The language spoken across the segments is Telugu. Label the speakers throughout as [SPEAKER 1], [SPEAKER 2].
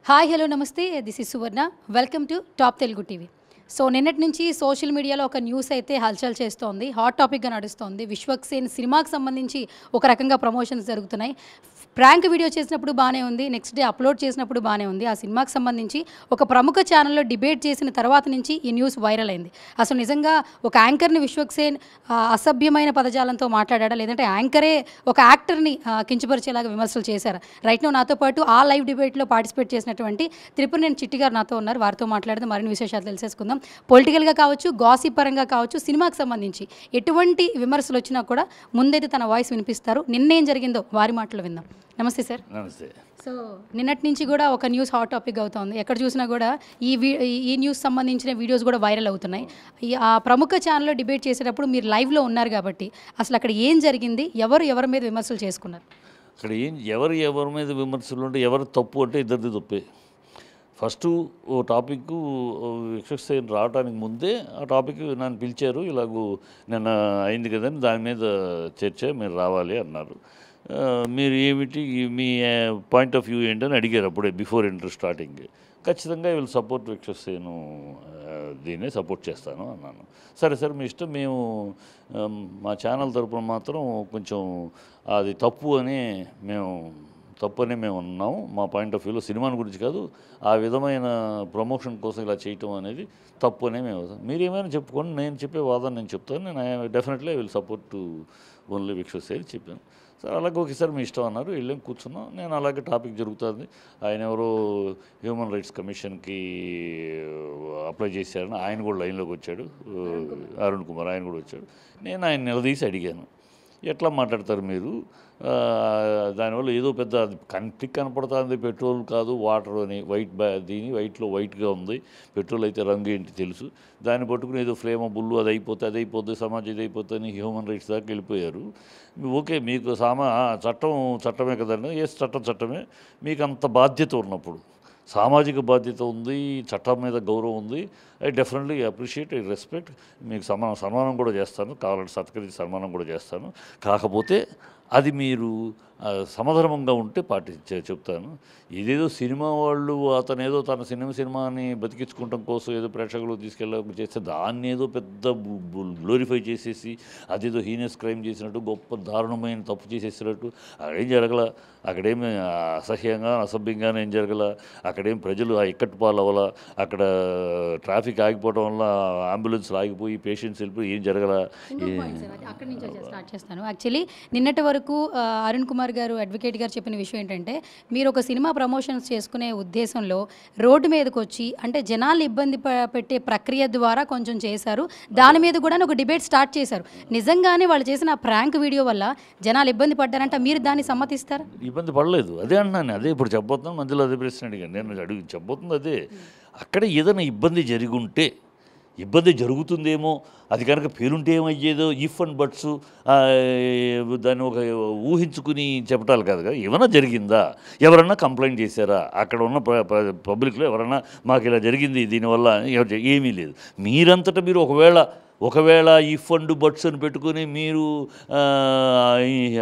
[SPEAKER 1] హాయ్ హలో నమస్తే this is Suvarna welcome to top Telugu TV. So నిన్నటి నుంచి సోషల్ మీడియాలో ఒక న్యూస్ అయితే హల్చల్ చేస్తోంది, హాట్ టాపిక్గా నడుస్తోంది. విశ్వక్సేన్ సినిమాకి సంబంధించి ఒక రకంగా ప్రమోషన్స్ జరుగుతున్నాయి. ప్రాంక్ వీడియో చేసినప్పుడు బాగానే ఉంది, నెక్స్ట్ డే అప్లోడ్ చేసినప్పుడు బాగానే ఉంది. ఆ సినిమాకి సంబంధించి ఒక ప్రముఖ ఛానల్లో డిబేట్ చేసిన తర్వాత నుంచి ఈ న్యూస్ వైరల్ అయింది. అసలు నిజంగా ఒక యాంకర్ని విశ్వక్సేన్ అసభ్యమైన పదజాలంతో మాట్లాడా, లేదంటే యాంకరే ఒక యాక్టర్ని కించపరిచేలాగా విమర్శలు చేశారు? రైట్ నో నాతో పాటు ఆ లైవ్ డిబేట్లో పార్టిసిపేట్ చేసినటువంటి త్రిపురనేని చిట్టి గారు నాతో ఉన్నారు. వారితో మాట్లాడితే మరిన్ని విశేషాలు తెలిసేసుకుందాం. పొలిటికల్గా కావచ్చు, గాసిప్ పరంగా కావచ్చు, సినిమాకి సంబంధించి ఎటువంటి విమర్శలు వచ్చినా కూడా ముందైతే తన వాయిస్ వినిపిస్తారు. నిన్నేం జరిగిందో వారి మాటలు విందాం. నమస్తే సార్.
[SPEAKER 2] నమస్తే.
[SPEAKER 1] సో నిన్నటి నుంచి కూడా ఒక న్యూస్ హాట్ టాపిక్ అవుతుంది. ఎక్కడ చూసినా కూడా ఈ న్యూస్ సంబంధించిన వీడియోస్ కూడా వైరల్ అవుతున్నాయి. ఆ ప్రముఖ ఛానల్లో డిబేట్ చేసేటప్పుడు మీరు లైవ్లో ఉన్నారు కాబట్టి అసలు అక్కడ ఏం జరిగింది, ఎవరి మీద విమర్శలు చేసుకున్నారు?
[SPEAKER 2] అక్కడ ఎవరి మీద విమర్శలు ఉంటే ఎవరు తప్పు అంటే ఇద్దరిది తప్పే. ఫస్ట్ ఓ టాపిక్ విశ్వక్సేన్ రావడానికి ముందే ఆ టాపిక్ నన్ను పిలిచారు, ఇలాగూ నిన్న అయింది కదండి, దాని మీద చర్చ, మీరు రావాలి అన్నారు. మీరు ఏమిటి మీ పాయింట్ ఆఫ్ వ్యూ ఏంటని అడిగారు అప్పుడే, బిఫోర్ ఇంటర్ స్టార్టింగ్. ఖచ్చితంగా వీళ్ళు సపోర్ట్ విశ్వక్సేన్ దీన్నే సపోర్ట్ చేస్తాను అన్నాను. సరే సార్ మీ ఇష్టం, మేము మా ఛానల్ తరపున మాత్రం కొంచెం అది తప్పు అని మేము ఉన్నాము. మా పాయింట్ ఆఫ్ వ్యూలో సినిమాని గురించి కాదు, ఆ విధమైన ప్రమోషన్ కోసం ఇలా చేయటం అనేది తప్పు అనే మేము. మీరేమైనా చెప్పుకోండి, నేను చెప్పే వాదన నేను చెప్తాను. నేను definitely I will support only Vishwaksen చెప్పాను. సార్ అలాగే ఒకసారి మీ ఇష్టం అన్నారు. వెళ్ళాం, కూర్చున్నాం. నేను అలాగే టాపిక్ జరుగుతుంది. ఆయన ఎవరో హ్యూమన్ రైట్స్ కమిషన్కి అప్లై చేశారని ఆయన కూడా లైన్లోకి వచ్చాడు, అరుణ్ కుమార్, ఆయన కూడా వచ్చాడు. నేను ఆయన నిలదీసి అడిగాను, ఎట్లా మాట్లాడతారు మీరు, దానివల్ల ఏదో పెద్ద కంటికి కనపడుతుంది, పెట్రోల్ కాదు వాటర్ అని, దీని వైట్లో వైట్గా ఉంది, పెట్రోల్ అయితే రంగు ఏంటి తెలుసు, దాన్ని పట్టుకుని ఏదో ఫ్లేమబుల్ అది అయిపోతుంది సమాజం ఇది అయిపోతుంది, హ్యూమన్ రైట్స్ దాకా వెళ్ళిపోయారు. ఓకే, మీకు చట్టమే కదండి, ఏ చట్టమే, మీకు అంత బాధ్యత ఉన్నప్పుడు, సామాజిక బాధ్యత ఉంది, చట్టం మీద గౌరవం ఉంది, I definitely appreciate, I respect, మీకు సన్మానం కూడా చేస్తాను, కావాలంటే సత్కరించి సన్మానం కూడా చేస్తాను. కాకపోతే అది మీరు సమధర్మంగా ఉంటే చెప్తాను. ఇదేదో సినిమా వాళ్ళు అతనేదో తన సినిమాని బతికించుకోవటం కోసం ఏదో ప్రేక్షకులు చేస్తే దాన్ని ఏదో పెద్ద గ్లోరిఫై చేసేసి అదేదో హీనస్ క్రైమ్ చేసినట్టు, గొప్ప దారుణమైన తప్పు చేసేసినట్టు అక్కడేం జరగల. అక్కడేమి అసహ్యంగా అసభ్యంగానే ఏం జరగల. అక్కడేం ప్రజలు ఇక్కట్టు పాలు అవ్వాల, అక్కడ ట్రాఫిక్ ఆగిపోవడం వల్ల అంబులెన్స్లు ఆగిపోయి పేషెంట్స్ వెళ్ళిపోయి ఏం జరగల.
[SPEAKER 1] అక్కడి నుంచి స్టార్ట్ చేస్తాను. యాక్చువల్లీ నిన్నటి వరకు అరుణ్ కుమార్ గారు, అడ్వకేట్ గారు చెప్పిన విషయం ఏంటంటే, మీరు ఒక సినిమా ప్రమోషన్స్ చేసుకునే ఉద్దేశంలో రోడ్డు మీదకి వచ్చి అంటే జనాలు ఇబ్బంది పెట్టే ప్రక్రియ ద్వారా కొంచెం చేశారు, దాని మీద కూడా ఒక డిబేట్ స్టార్ట్ చేశారు. నిజంగానే వాళ్ళు చేసిన ప్రాంక్ వీడియో వల్ల జనాలు ఇబ్బంది పడ్డారంట, మీరు దాన్ని సమ్మతిస్తారా?
[SPEAKER 2] ఇబ్బంది పడలేదు, అదే అంటున్నాను. అదే ఇప్పుడు చెప్పబోతున్నాను, మధ్యలో అదే ప్రశ్న అడిగాను నేను, చెప్పబోతుంది అదే. అక్కడ ఏదైనా ఇబ్బంది జరిగుంటే, ఇబ్బంది జరుగుతుందేమో, అది కనుక పేరుంటే ఏమయ్యేదో, ఇఫ్ అండ్ బట్స్ దాన్ని ఒక ఊహించుకుని చెప్పటాలు కాదు కదా. ఏమైనా జరిగిందా, ఎవరన్నా కంప్లైంట్ చేశారా, అక్కడ ఉన్న పబ్లిక్లో ఎవరన్నా మాకు ఇలా జరిగింది దీనివల్ల, ఏమీ లేదు. మీరంతటా మీరు ఒకవేళ ఈ ఫండ్ బట్స్ అని పెట్టుకుని మీరు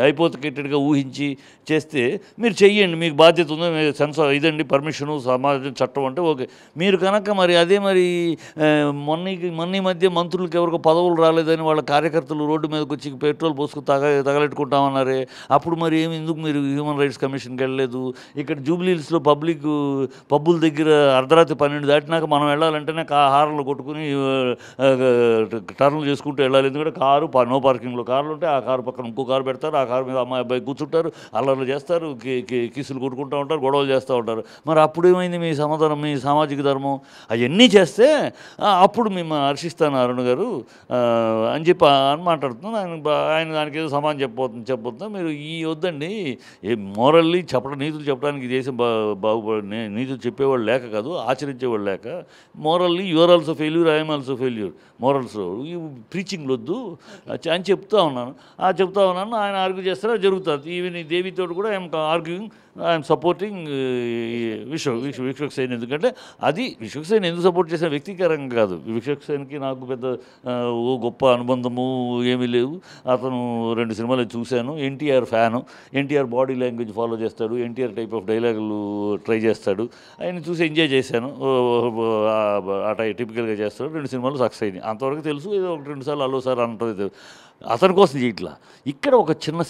[SPEAKER 2] హైపోథెటికల్గా ఊహించి చేస్తే మీరు చెయ్యండి, మీకు బాధ్యత ఉంది, ఇదండి పర్మిషను సమాజం చట్టం అంటే ఓకే. మీరు కనుక మరి మొన్న మధ్య మంత్రులకి ఎవరికో పదవులు రాలేదని వాళ్ళ కార్యకర్తలు రోడ్డు మీదకి వచ్చి పెట్రోల్ పోసుకు తగలెట్టుకుంటామన్నారే, అప్పుడు మరి ఎందుకు మీరు హ్యూమన్ రైట్స్ కమిషన్కి వెళ్ళలేదు? ఇక్కడ జూబ్లీహిల్స్లో పబ్బుల దగ్గర అర్ధరాత్రి 12 దాటినాక మనం వెళ్ళాలంటేనే హార్లు కొట్టుకుని టర్న్లు చేసుకుంటూ వెళ్ళాలి. ఎందుకంటే నో పార్కింగ్లో కార్లు ఉంటే ఆ కారు పక్కన ఇంకో కారు పెడతారు, ఆ కారు మీద అబ్బాయి కూర్చుంటారు, అల్లర్లు చేస్తారు, కిసులు కొట్టుకుంటూ ఉంటారు, గొడవలు చేస్తూ ఉంటారు. మరి అప్పుడేమైంది మీ సమాధానం, మీ సామాజిక ధర్మం? అవన్నీ చేస్తే అప్పుడు మేము హర్షిస్తాను అరుణ్ గారు అని చెప్పి అని మాట్లాడుతున్నాను. ఆయన దానికి ఏదో సమాధానం చెప్పబోతున్నా. మీరు వద్దండి, మోరల్లీ నీతులు చెప్పడానికి దేశం నీతులు చెప్పేవాళ్ళు లేక కాదు, ఆచరించేవాళ్ళు లేక. Morally your also failure, I'm also failure. Morals ఈ ప్రీచింగ్లు వద్దు అని చెప్తా ఉన్నాను. ఆయన ఆర్గ్యూ చేస్తారా జరుగుతుంది. ఈవెన్ ఈ దేవితో కూడా I'm arguing, I'm supporting Vishwaksen. ఎందుకంటే అది విశ్వక్సేన్ ఎందుకు సపోర్ట్ చేసిన వ్యక్తిగతంగా కాదు. విశ్వక్సేన్కి నాకు పెద్ద గొప్ప అనుబంధము ఏమీ లేవు. అతను 2 సినిమాలు చూశాను. NTR fan. NTR body language follow చేస్తాడు, ఎన్టీఆర్ టైప్ ఆఫ్ డైలాగులు ట్రై చేస్తాడు. ఆయన చూసి ఎంజాయ్ చేశాను. టిపికల్గా చేస్తాడు. 2 సినిమాలు సక్సెస్ అయింది. అంతవరకు తెలుసు. ఏదో 1-2 సార్లు అల్లో సార్ అంటుంది. అతని కోసం చేయట్లా. ఇక్కడ ఒక చిన్న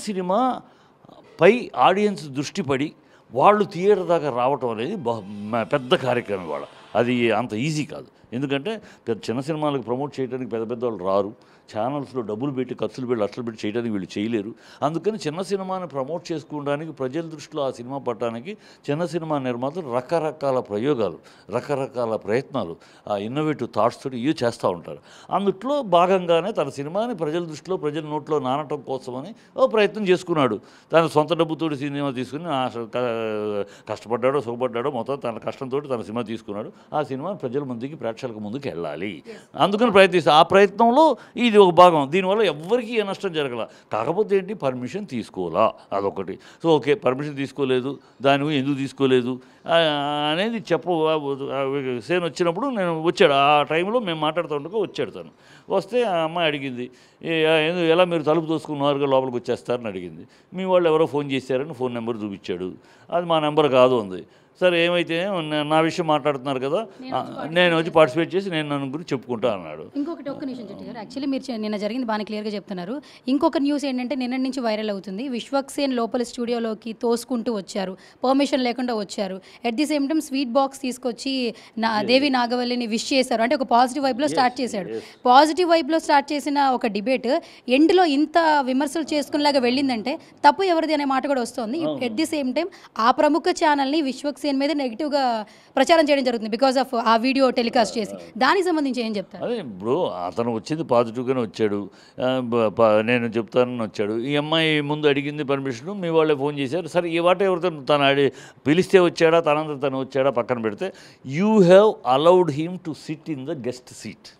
[SPEAKER 2] సినిమా పై ఆడియన్స్ దృష్టి పడి వాళ్ళు థియేటర్ దాకా రావటం అనేది పెద్ద కార్యక్రమం. వాళ్ళ అది అంత ఈజీ కాదు. ఎందుకంటే చిన్న సినిమాలకు ప్రమోట్ చేయడానికి పెద్ద వాళ్ళు రారు. ఛానల్స్లో డబ్బులు పెట్టి ఖర్చులు పెట్టి లక్షలు పెట్టి చేయడానికి వీళ్ళు చేయలేరు. అందుకని చిన్న సినిమాని ప్రమోట్ చేసుకోవడానికి ప్రజల దృష్టిలో ఆ సినిమా పట్టడానికి చిన్న సినిమా నిర్మాతలు రకరకాల ప్రయోగాలు, రకరకాల ప్రయత్నాలు, ఆ ఇన్నోవేటివ్ థాట్స్ తోటి ఇవి చేస్తూ ఉంటారు. అందుట్లో భాగంగానే తన సినిమాని ప్రజల దృష్టిలో ప్రజల నోట్లో నానటం కోసమని ప్రయత్నం చేసుకున్నాడు. తన సొంత డబ్బుతోటి సినిమా తీసుకుని కష్టపడ్డాడో సుఖపడ్డాడో మొత్తం తన కష్టంతో తన సినిమా తీసుకున్నాడు. ఆ సినిమా ప్రజల ముందుకి ప్రేక్షకుల ముందుకు వెళ్ళాలి. అందుకని ప్రయత్నిస్తాడు. ఆ ప్రయత్నంలో ఇది ఒక భాగం. దీనివల్ల ఎవ్వరికీ ఏ నష్టం జరగల. కాకపోతే ఏంటి, పర్మిషన్ తీసుకోవాలా, అదొకటి. సో ఓకే, పర్మిషన్ తీసుకోలేదు, దాని ఎందుకు తీసుకోలేదు అనేది సేన్ వచ్చినప్పుడు నేను వచ్చాడు. ఆ టైంలో మేము మాట్లాడుతూ ఉండగా వచ్చాడు. తను వస్తే ఆ అమ్మాయి అడిగింది, ఎలా మీరు తలుపు తోసుకున్నారుగా లోపలికి వచ్చేస్తారని అడిగింది. మీ వాళ్ళు ఎవరో ఫోన్ చేశారని ఫోన్ నెంబర్ చూపించాడు. అది మా నెంబర్ కాదు అంది. సరే ఏమైతే నా విషయం మాట్లాడుతున్నారు కదా, నేను వచ్చి పార్టిసిపేట్ చేసి నేను నన్ను గురించి చెప్పుకుంటా అన్నాడు.
[SPEAKER 1] ఇంకొకటి ఒక్క నిమిషం చెట్టు గారు, యాక్చువల్లీ మీరు నిన్న జరిగింది బాగా క్లియర్గా చెప్తున్నారు. ఇంకొక న్యూస్ ఏంటంటే నిన్న నుంచి వైరల్ అవుతుంది. విశ్వక్సేన్ లోపల స్టూడియోలోకి తోసుకుంటూ వచ్చారు, పర్మిషన్ లేకుండా వచ్చారు. At the same time sweet box తీసుకొచ్చి దేవి నాగవల్లిని విష్ చేశారు. అంటే ఒక పాజిటివ్ వైబ్లో స్టార్ట్ చేశాడు. పాజిటివ్ వైబ్లో స్టార్ట్ చేసిన ఒక డిబేట్ ఎండ్లో ఇంత విమర్శలు చేసుకునేలాగా వెళ్ళిందంటే తప్పు ఎవరిది అనే మాట కూడా వస్తుంది. ఎట్ ది సేమ్ టైం ఆ ప్రముఖ ఛానల్ని విశ్వక్సేన్ మీద నెగిటివ్గా ప్రచారం చేయడం జరుగుతుంది బికాస్ ఆఫ్ ఆ వీడియో టెలికాస్ట్ చేసి. దానికి సంబంధించి ఏం చెప్తారు?
[SPEAKER 2] అదే బ్రో, అతను వచ్చింది పాజిటివ్గానే వచ్చాడు. నేను చెప్తానని వచ్చాడు. ఈ అమ్మాయి ముందు అడిగింది పర్మిషన్, మీ వాళ్ళే ఫోన్ చేశారు. సరే ఈ వాట ఎవరితో తను పిలిస్తే వచ్చాడా, తనంతా తను వచ్చాడా పక్కన పెడితే, you have allowed him to SIT in the guest seat.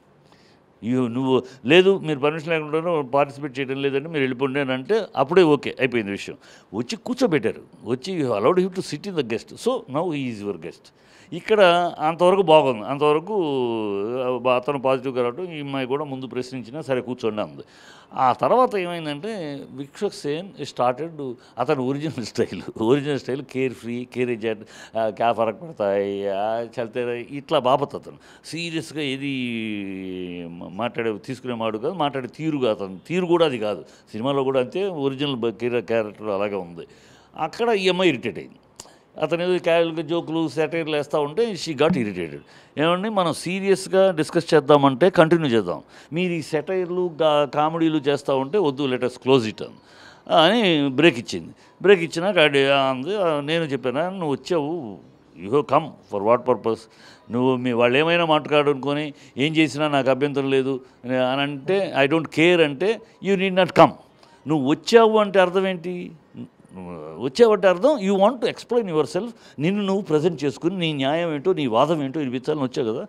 [SPEAKER 2] నువ్వు లేదు, మీరు పర్మిషన్ లేకుండా పార్టిసిపేట్ చేయడం లేదంటే మీరు వెళ్ళిపోండి అని అంటే అప్పుడే ఓకే అయిపోయింది విషయం. వచ్చి కూర్చోబెట్టారు. వచ్చి allowed him to SIT in the guest. So now he is your guest. ఇక్కడ అంతవరకు బాగుంది. అంతవరకు అతను పాజిటివ్గా రావడం, ఈ అమ్మాయి కూడా ముందు ప్రశ్నించినా సరే కూర్చోండి అంది. ఆ తర్వాత ఏమైందంటే విశ్వక్సేన్ స్టార్టెడ్ అతను ఒరిజినల్ స్టైల్ కేర్ ఫ్రీ, కేరేజ్ క్యా ఫరక్ పడతాయి చల్తే ఇట్లా బాబత్. అతను సీరియస్గా ఏది తీసుకునే మాడు కాదు, మాట్లాడే తీరుగా అతను తీరు కూడా అది కాదు. సినిమాలో కూడా అంతే, ఒరిజినల్ క్యారెక్టర్ అలాగే ఉంది. అక్కడ ఈ అమ్మాయి ఇరిటేట్ అయింది. అతను ఏదో క్యాజువల్గా జోకులు సెటైర్లు వేస్తూ ఉంటే షీ గాట్ ఇరిటేటెడ్. ఏమండి, మనం సీరియస్గా డిస్కస్ చేద్దామంటే కంటిన్యూ చేద్దాం, మీరు ఈ సెటైర్లు కామెడీలు చేస్తూ ఉంటే వద్దు, లెటర్స్ క్లోజ్ ఇట్ అని బ్రేక్ ఇచ్చింది. బ్రేక్ ఇచ్చినాక అంది. నేను చెప్పాను, నువ్వు వచ్చావు, you have come for what purpose, నువ్వు వాళ్ళు ఏమైనా మాట్లాడుకొని ఏం చేసినా నాకు అభ్యంతరం లేదు అని అంటే, ఐ డోంట్ కేర్ అంటే యూ నీడ్ నాట్ కమ్. నువ్వు వచ్చావు అంటే అర్థం ఏంటి? వచ్చేవాటి అర్థం you want to explain your self. నిన్ను నువ్వు ప్రజెంట్ చేసుకుని నీ న్యాయం ఏంటో, నీ వాదం ఏంటో వినిపించాలని వచ్చావు కదా,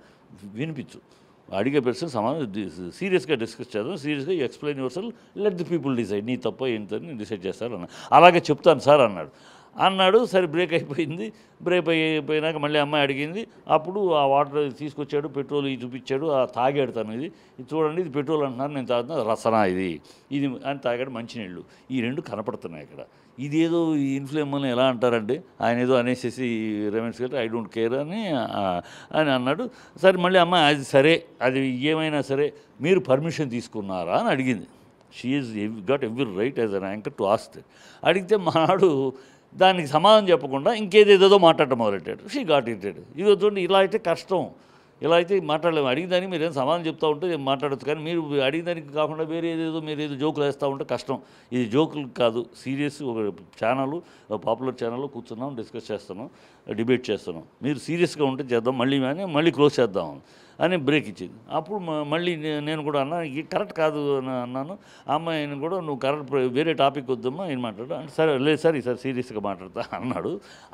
[SPEAKER 2] వినిపించు. అడిగే పర్సన్ సీరియస్గా డిస్కస్ చేద్దాం, సీరియస్గా you explain your self, let the people decide, నీ తప్ప ఏంటని డిసైడ్ చేస్తారు అన్న. అలాగే చెప్తాను సార్ అన్నాడు. సరే బ్రేక్ అయిపోయింది. బ్రేక్ అయిపోయినాక మళ్ళీ అమ్మాయి అడిగింది. అప్పుడు ఆ వాటర్ తీసుకొచ్చాడు, పెట్రోల్ ఇది చూపించాడు. తాగాడు తను. ఇది చూడండి, ఇది పెట్రోల్ అంటున్నారు, నేను తాగుతున్నా రసనా ఇది అని తాగాడు. మంచినీళ్ళు ఈ రెండు కనపడుతున్నాయి ఇక్కడ. ఇదేదో ఇన్ఫ్లేమని ఎలా అంటారంటే, ఆయన ఏదో అనేసేసి రెవెన్స్ గారు ఐ డోంట్ కేర్ అని అన్నాడు. సరే మళ్ళీ అమ్మాయి అది సరే, అది ఏమైనా సరే మీరు పర్మిషన్ తీసుకున్నారా అని అడిగింది. She is got every right as an anchor to ask. అడిగితే మాడు దానికి సమాధానం చెప్పకుండా ఇంకేదేదో మాట్లాడటం మొదలెట్టాడు. She got irritated. ఇది చూడండి, ఇలా అయితే కష్టం, ఇలా అయితే మాట్లాడలేము. అడిగిదానికి మీరు ఏం సమాధానం చెప్తూ ఉంటే మాట్లాడచ్చు, కానీ మీరు అడిగిదానికి కాకుండా వేరే ఏదేదో మీరు ఏదో జోకులు వేస్తూ ఉంటే కష్టం. ఇది జోకులు కాదు, సీరియస్. ఒక ఛానల్, పాపులర్ ఛానల్లో కూర్చున్నాం, డిస్కస్ చేస్తున్నాం, డిబేట్ చేస్తున్నాం. మీరు సీరియస్గా ఉంటే చేద్దాం, మళ్ళీ క్లోజ్ చేద్దాం అని బ్రేక్ ఇచ్చింది. అప్పుడు మళ్ళీ నేను కూడా అన్నా, ఇది కరెక్ట్ కాదు అన్నాను. అమ్మాయిని కూడా నువ్వు కరెక్ట్, వేరే టాపిక్ వద్దమ్మా ఏం మాట్లాడు అంటే, సరే లేదు సార్ ఈసారి సీరియస్గా మాట్లాడతా అన్నాడు.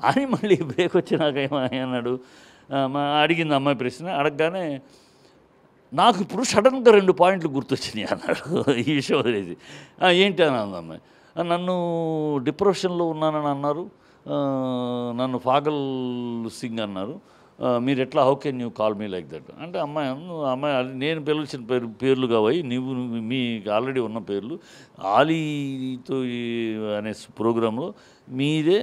[SPEAKER 2] అని మళ్ళీ బ్రేక్ వచ్చినాక ఏమన్నాడు, అడిగింది అమ్మాయి ప్రశ్న. అడగగానే నాకు ఇప్పుడు సడన్గా 2 పాయింట్లు గుర్తొచ్చినాయి అన్నాడు ఈ విషయం వదిలేసి. ఏంటి అని అంది అమ్మాయి. నన్ను డిప్రెషన్లో ఉన్నానని అన్నారు, నన్ను పాగల్ సింగ్ అన్నారు, మీరు ఎట్లా how can you call me like that అంటే అమ్మాయి అది నేను పిలిచిన పేర్లు కావాయి, మీకు ఆల్రెడీ ఉన్న పేర్లు ఆలీతో అనే ప్రోగ్రాంలో మీదే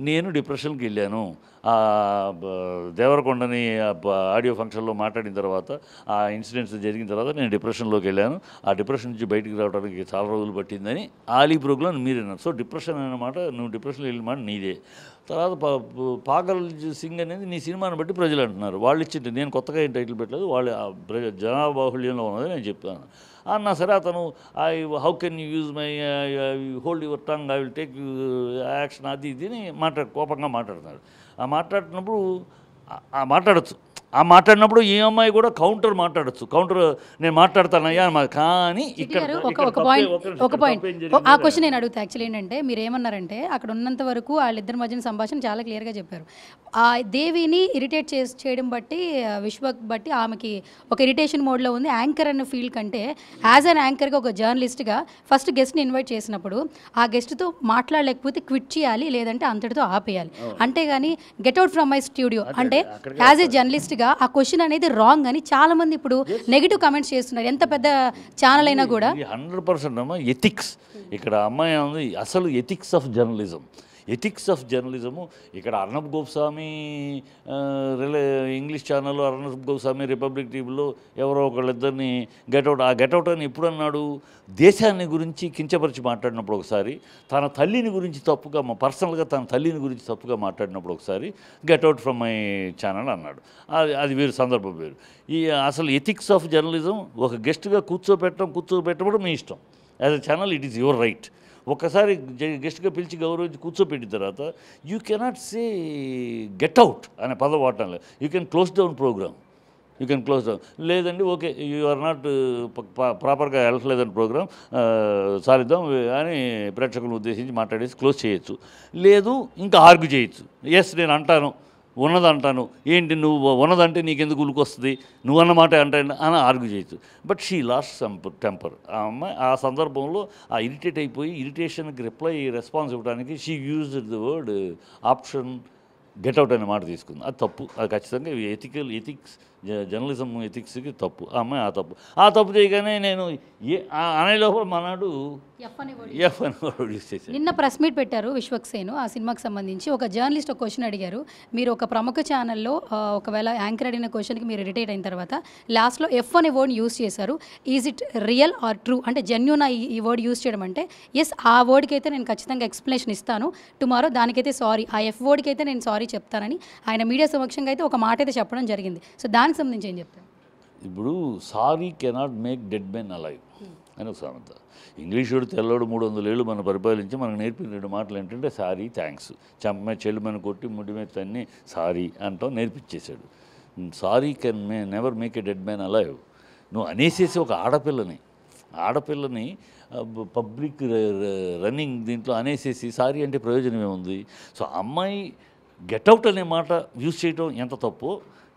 [SPEAKER 2] నేను డిప్రెషన్కి వెళ్ళాను. దేవరకొండని ఆడియో ఫంక్షన్లో మాట్లాడిన తర్వాత ఆ ఇన్సిడెంట్స్ జరిగిన తర్వాత నేను డిప్రెషన్లోకి వెళ్ళాను, ఆ డిప్రెషన్ నుంచి బయటికి రావడానికి చాలా రోజులు పట్టిందని ఆలీ ప్రోగ్రాం మీరేనారు. సో డిప్రెషన్ అన్నమాట, నువ్వు డిప్రెషన్లో వెళ్ళిన మాట నీదే. తర్వాత పాగల్ సింగ్ అనేది నీ సినిమాని బట్టి ప్రజలు అంటున్నారు, వాళ్ళు ఇచ్చింది, నేను కొత్తగా ఏం టైటిల్ పెట్టలేదు, వాళ్ళు జనాబాహుళ్యంలో ఉన్నది నేను చెప్పాను అన్నా. సరే అతను how can you use my hold your tongue, I will take action, అది ఇది అని కోపంగా మాట్లాడుతున్నాడు. ఆ మాట్లాడుతున్నప్పుడు మాట్లాడచ్చు, ఆ మాట్లాడినప్పుడు ఈ అమ్మాయి కూడా కౌంటర్ మాట్లాడచ్చు, కౌంటర్ నేను మాట్లాడతానయ్యా కానీ ఇక్కడ
[SPEAKER 1] ఒక పాయింట్ ఆ క్వశ్చన్ నేను అడుగుతా. యాక్చువల్లీ ఏంటంటే మీరు ఏమన్నారంటే అక్కడ ఉన్నంత వరకు వాళ్ళిద్దరి మధ్యన సంభాషణ చాలా క్లియర్గా చెప్పారు. ఆ దేవిని ఇరిటేట్ చేయడం బట్టి విశ్వక్ బట్టి ఆమెకి ఒక ఇరిటేషన్ మోడ్లో ఉంది. యాంకర్ అన్న ఫీల్డ్ కంటే యాజ్ అన్ యాంకర్గా ఒక జర్నలిస్ట్గా ఫస్ట్ గెస్ట్ని ఇన్వైట్ చేసినప్పుడు ఆ గెస్ట్తో మాట్లాడలేకపోతే క్విట్ చేయాలి, లేదంటే అంతటితో ఆపేయాలి. అంతేగాని get out from my studio అంటే యాజ్ ఏ జర్నలిస్ట్ ఆ క్వశ్చన్ అనేది రాంగ్ అని చాలా మంది ఇప్పుడు నెగిటివ్ కామెంట్స్ చేస్తున్నారు, ఎంత పెద్ద ఛానల్ అయినా కూడా.
[SPEAKER 2] 100% అమ్మా ఎథిక్స్ ఇక్కడ అమ్మాయి ఉంది, అసలు ethics of journalism. Ethics of journalism ఇక్కడ అర్నబ్ గోస్వామి ఇంగ్లీష్ ఛానల్లో, అర్నబ్ గోస్వామి రిపబ్లిక్ టీవీలో ఎవరో ఒకళ్ళిద్దరిని గెట్అవుట్ అని ఎప్పుడు అన్నాడు, దేశాన్ని గురించి కించపరిచి మాట్లాడినప్పుడు ఒకసారి, తన తల్లిని గురించి తప్పుగా పర్సనల్గా తన తల్లిని గురించి తప్పుగా మాట్లాడినప్పుడు ఒకసారి గెట్అవుట్ ఫ్రమ్ మై ఛానల్ అన్నాడు. అది వేరు, సందర్భం వేరు. అసలు ఎథిక్స్ ఆఫ్ జర్నలిజం ఒక గెస్ట్గా కూర్చోబెట్టడం మీ ఇష్టం, as a channel it is your right. ఒక్కసారి గెస్ట్గా పిలిచి గౌరవించి కూర్చోపెట్టిన తర్వాత you cannot say get out అనే పదం వాడటం లేదు. You can close down program, you can close down. లేదండి ఓకే యూ ఆర్ నాట్ ప్రాపర్గా వెళ్ళట్లేదని ప్రోగ్రామ్ సాధిద్దాం అని ప్రేక్షకులను ఉద్దేశించి మాట్లాడేసి క్లోజ్ చేయొచ్చు. లేదు ఇంకా ఆర్గ్యూ చేయొచ్చు, ఎస్ నేను అంటాను ఉన్నదంటాను, ఏంటి నువ్వు ఉన్నదంటే నీకెందుకు ఉలికొస్తుంది, నువ్వు అన్నమాట అంటే అని ఆర్గ్యూ చేయొచ్చు. But she lost temper. ఆ అమ్మాయి ఆ సందర్భంలో ఇరిటేట్ అయిపోయి ఇరిటేషన్కి రెస్పాన్స్ ఇవ్వడానికి she used the word option get out అనే మాట తీసుకుంది. అది తప్పు, అది ఖచ్చితంగా ఎథిక్స్ జర్నలిజం ఎథిక్స్కి తప్పు. ఆ అమ్మాయి ఆ తప్పు చేయగానే నేను అనే లోపల మనాడు ఎఫ్ అని యూజ్ చేశాను.
[SPEAKER 1] నిన్న ప్రెస్ మీట్ పెట్టారు విశ్వక్ సేన్, ఆ సినిమాకి సంబంధించి ఒక జర్నలిస్ట్ ఒక క్వశ్చన్ అడిగారు. మీరు ఒక ప్రముఖ ఛానల్లో ఒకవేళ యాంకర్ అడిగిన క్వశ్చన్కి మీరు ఇరిటేట్ అయిన తర్వాత లాస్ట్లో ఎఫ్ అనే వర్డ్ యూజ్ చేశారు. Is it real are true అంటే జెన్యూన్ ఈ వర్డ్ యూజ్ చేయడం అంటే ఎస్ ఆ వర్డ్కి అయితే నేను ఖచ్చితంగా ఎక్స్ప్లెనేషన్ ఇస్తాను టుమారో, దానికైతే సారీ, ఆ ఎఫ్ వర్డ్కి అయితే నేను సారీ చెప్తానని ఆయన మీడియా సమక్షంగా అయితే ఒక మాట అయితే చెప్పడం జరిగింది. సో దానికి సంబంధించి ఏం చెప్తాను?
[SPEAKER 2] ఇప్పుడు sorry cannot make dead men alive అని ఒక సామెత. ఇంగ్లీషుడు తెల్లోడు 300 ఏళ్ళు మనం పరిపాలించి మనకు నేర్పిన 2 మాటలు ఏంటంటే సారీ, థ్యాంక్స్. చెంప చెల్లు మన కొట్టి ముడి మీద తన్ని సారీ అంటాం నేర్పించేశాడు. Sorry can never make a dead man alive. నువ్వు అనేసేసి ఒక ఆడపిల్లని పబ్లిక్ రన్నింగ్ దీంట్లో అనేసేసి సారీ అంటే ప్రయోజనం ఏముంది? సో అమ్మాయి గెట్అవుట్ అనే మాట యూజ్ చేయటం ఎంత తప్పో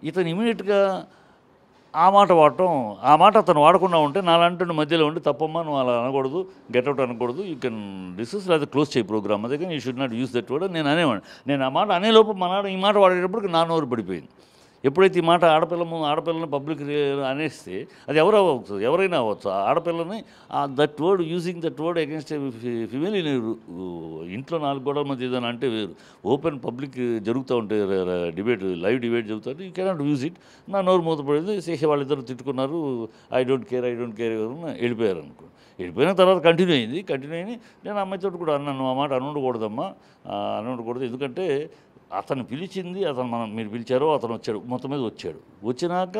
[SPEAKER 2] ఇతను ఇమీడియట్గా ఆ మాట వాడటం, ఆ మాట అతను వాడకుండా ఉంటే నాలంటే మధ్యలో ఉండి తప్పమ్మా నువ్వు అలా అనకూడదు, గెట్అవుట్ అనకూడదు, యూ కెన్ డిస్కస్ లేదా క్లోజ్ చేయి ప్రోగ్రామ్, అదే కానీ you should not use that word నేను అనేవాడిని. నేను ఆ మాట అనేలోపు మనాడు ఈ మాట వాడేటప్పటికి నా నోరు పడిపోయింది. ఎప్పుడైతే ఈ మాట ఆడపిల్లని పబ్లిక్ అనేస్తే అది ఎవరైనా అవ్వచ్చు, ఆడపిల్లని that word using that word against female ఇంట్లో 4 గోడల మధ్య ఏదైనా అంటే వేరు, ఓపెన్ పబ్లిక్ జరుగుతూ ఉంటే లైవ్ డిబేట్ జరుగుతుంది, యూ కెనాట్ యూజ్ ఇట్. నా నోరు మూతపడింది, శేష వాళ్ళిద్దరు తిట్టుకున్నారు, ఐ డోంట్ కేర్ వెళ్ళిపోయారు అనుకో. వెళ్ళిపోయిన తర్వాత కంటిన్యూ అయింది. నేను అమ్మాయితో కూడా అన్నాను, ఆ మాట అనకూడదమ్మా, అనకూడదు, ఎందుకంటే అతను పిలిచింది, మీరు పిలిచారో అతను వచ్చాడు, మొత్తం మీద వచ్చినాక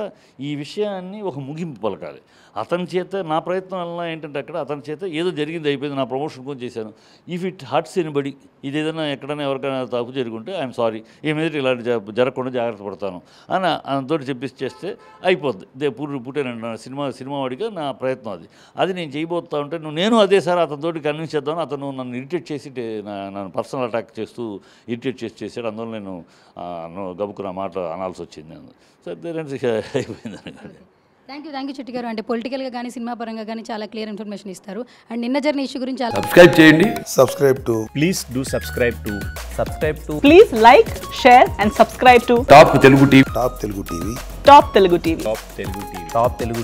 [SPEAKER 2] ఈ విషయాన్ని ఒక ముగింపు పలకాలి. అతని చేత నా ప్రయత్నం వల్ల ఏంటంటే అక్కడ అతని చేత ఏదో జరిగింది అయిపోయింది, నా ప్రమోషన్ కోసం చేశాను. ఇఫ్ ఇట్ హర్ట్స్ ఎనీబడి, ఇది ఏదైనా ఎక్కడైనా ఎవరికైనా తప్పు జరుగుంటే ఐఎమ్ సారీ, ఏమైతే ఇలాంటి జరగకుండా జాగ్రత్త పడతాను అని అతనితోటి చెప్పేసి చేస్తే అయిపోద్ది. పుట్టానండి సినిమా వాడిగా నా ప్రయత్నం అది నేను చేయబోతా ఉంటే నేను అదే సార్ అతనితోటి కన్విన్స్ చేద్దాను. అతను నన్ను ఇరిటేట్ చేసి నన్ను పర్సనల్ అటాక్ చేస్తూ ఇరిటేట్ చేశాడు. అందువల్ల నేను గబుక్కున మాట అనాల్సి వచ్చింది. సో అయిపోయింది.
[SPEAKER 1] థ్యాంక్ యూ చిట్టి గారు. అంటే పొలిటికల్గా కానీ సినిమా పరంగా కానీ చాలా క్లియర్ ఇన్ఫర్మేషన్ ఇస్తారు. అండ్ నిన్న జరిగిన ఇష్యూ గురించి చాలా
[SPEAKER 3] సబ్స్క్రైబ్ చేయండి.
[SPEAKER 4] Please do subscribe to
[SPEAKER 5] Please like, share and subscribe to
[SPEAKER 3] top Telugu TV.
[SPEAKER 5] Top Telugu TV.
[SPEAKER 4] Top Telugu TV.